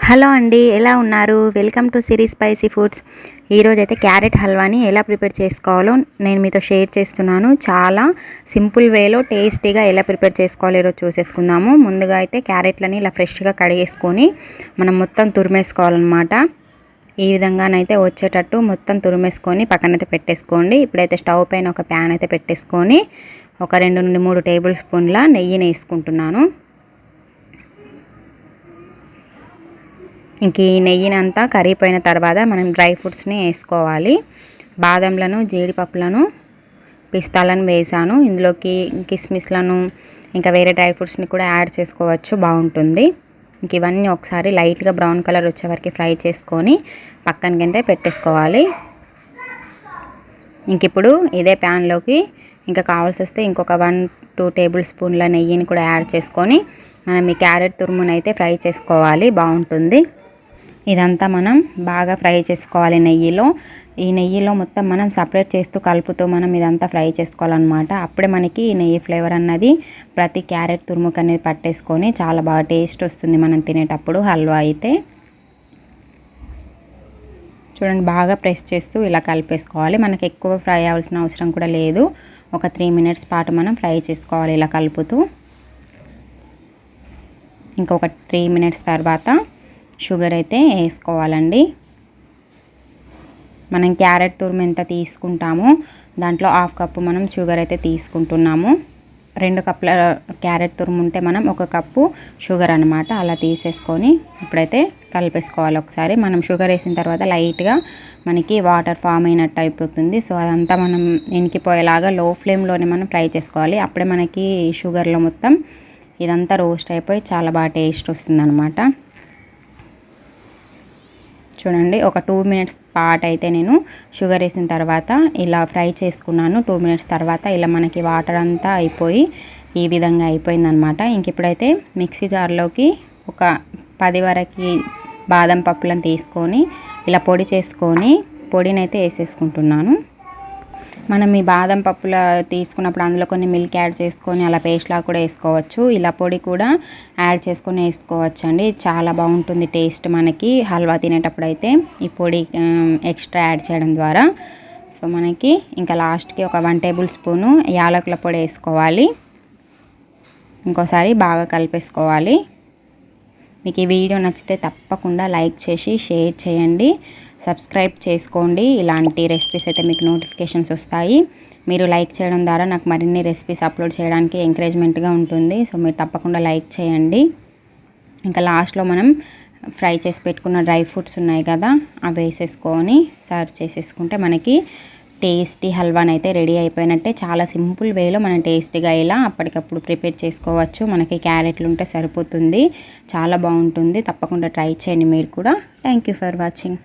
Hello అండి, ఎలా ఉన్నారు? Welcome to Siri spicy foods. ఈరోజైతే క్యారెట్ హల్వాని ఎలా ప్రిపేర్ చేసుకోవాలో నేను మీతో షేర్ చేస్తున్నాను. చాలా సింపుల్ వేలో టేస్టీగా ఎలా ప్రిపేర్ చేసుకోవాలో ఈరోజు చూసేసుకుందాము. ముందుగా అయితే క్యారెట్లని ఇలా ఫ్రెష్గా కడిగేసుకొని మనం మొత్తం తురిమేసుకోవాలన్నమాట. ఈ విధంగానైతే వచ్చేటట్టు మొత్తం తురిమేసుకొని పక్కనైతే పెట్టేసుకోండి. ఇప్పుడైతే స్టవ్ పైన ఒక ప్యాన్ అయితే పెట్టేసుకొని ఒక 2 నుండి 3 టేబుల్ స్పూన్ల నెయ్యిని వేసుకుంటున్నాను. ఇంక ఈ నెయ్యినంతా కరిగిపోయిన తర్వాత మనం డ్రై ఫ్రూట్స్ని వేసుకోవాలి. బాదంలను, జీడిపప్పులను, పిస్తాలను వేసాను. ఇందులోకి కిస్మిస్లను ఇంకా వేరే డ్రై ఫ్రూట్స్ని కూడా యాడ్ చేసుకోవచ్చు, బాగుంటుంది. ఇంక ఇవన్నీ ఒకసారి లైట్గా బ్రౌన్ కలర్ వచ్చే వరకు ఫ్రై చేసుకొని పక్కనకైతే పెట్టేసుకోవాలి. ఇంక ఇప్పుడు ఇదే ప్యాన్లోకి ఇంకా కావాల్సి వస్తే ఇంకొక 1-2 టేబుల్ స్పూన్ల నెయ్యిని కూడా యాడ్ చేసుకొని మనం ఈ క్యారెట్ తురుమునైతే ఫ్రై చేసుకోవాలి, బాగుంటుంది. ఇదంతా మనం బాగా ఫ్రై చేసుకోవాలి నెయ్యిలో. ఈ నెయ్యిలో మొత్తం మనం సపరేట్ చేస్తూ కలుపుతూ మనం ఇదంతా ఫ్రై చేసుకోవాలన్నమాట. అప్పుడే మనకి ఈ నెయ్యి ఫ్లేవర్ అన్నది ప్రతి క్యారెట్ తురుముకు అనేది పట్టేసుకొని చాలా బాగా టేస్ట్ వస్తుంది మనం తినేటప్పుడు హల్వా అయితే. చూడండి, బాగా ప్రెస్ చేస్తూ ఇలా కలిపేసుకోవాలి. మనకి ఎక్కువ ఫ్రై అవ్వాల్సిన అవసరం కూడా లేదు. ఒక 3 మినిట్స్ పాటు మనం ఫ్రై చేసుకోవాలి ఇలా కలుపుతూ. ఇంకొక 3 మినిట్స్ తర్వాత షుగర్ అయితే వేసుకోవాలండి. మనం క్యారెట్ తురుము ఎంత తీసుకుంటామో దాంట్లో 1/2 కప్పు మనం షుగర్ అయితే తీసుకుంటున్నాము. 2 కప్పుల క్యారెట్ తురుము ఉంటే మనం 1 కప్పు షుగర్ అనమాట. అలా తీసేసుకొని ఇప్పుడైతే కలిపేసుకోవాలి ఒకసారి. మనం షుగర్ వేసిన తర్వాత లైట్గా మనకి వాటర్ ఫామ్ అయినట్టు అయిపోతుంది. సో అదంతా మనం ఇనికిపోయేలాగా లో ఫ్లేమ్లోనే మనం ఫ్రై చేసుకోవాలి. అప్పుడే మనకి షుగర్లో మొత్తం ఇదంతా రోస్ట్ అయిపోయి చాలా బాగా టేస్ట్ వస్తుంది అనమాట. చూడండి, ఒక 2 మినిట్స్ పాటు అయితే నేను షుగర్ వేసిన తర్వాత ఇలా ఫ్రై చేసుకున్నాను. 2 మినిట్స్ తర్వాత ఇలా మనకి వాటర్ అంతా అయిపోయి ఈ విధంగా అయిపోయిందనమాట. ఇంక ఇప్పుడైతే మిక్సీ జార్లోకి ఒక 10 వరకు బాదం పప్పులను తీసుకొని ఇలా పొడి చేసుకొని పొడినైతే వేసేసుకుంటున్నాను. మనం ఈ బాదం పప్పుల తీసుకున్నప్పుడు అందులో కొన్ని మిల్క్ యాడ్ చేసుకొని అలా పేస్ట్లా కూడా వేసుకోవచ్చు. ఇలా పొడి కూడా యాడ్ చేసుకొని వేసుకోవచ్చు అండి. చాలా బాగుంటుంది టేస్ట్ మనకి హల్వా తినేటప్పుడు అయితే ఈ పొడి ఎక్స్ట్రా యాడ్ చేయడం ద్వారా. సో మనకి ఇంకా లాస్ట్కి ఒక 1 టేబుల్ స్పూను యాలకుల పొడి వేసుకోవాలి. ఇంకోసారి బాగా కలిపేసుకోవాలి. మీకు ఈ వీడియో నచ్చితే తప్పకుండా లైక్ చేసి షేర్ చేయండి, సబ్స్క్రైబ్ చేసుకోండి. ఇలాంటి రెసిపీస్ అయితే మీకు నోటిఫికేషన్స్ వస్తాయి. మీరు లైక్ చేయడం ద్వారా నాకు మరిన్ని రెసిపీస్ అప్లోడ్ చేయడానికి ఎంకరేజ్మెంట్గా ఉంటుంది. సో మీరు తప్పకుండా లైక్ చేయండి. ఇంకా లాస్ట్లో మనం ఫ్రై చేసి పెట్టుకున్న డ్రై ఫ్రూట్స్ ఉన్నాయి కదా, అవి వేసేసుకొని సర్వ్ చేసేసుకుంటే మనకి టేస్టీ హల్వాని అయితే రెడీ అయిపోయినట్టే. చాలా సింపుల్ వేలో మనం టేస్టీగా ఇలా అప్పటికప్పుడు ప్రిపేర్ చేసుకోవచ్చు. మనకి క్యారెట్లు ఉంటే సరిపోతుంది, చాలా బాగుంటుంది. తప్పకుండా ట్రై చేయండి మీరు కూడా. Thank you for watching.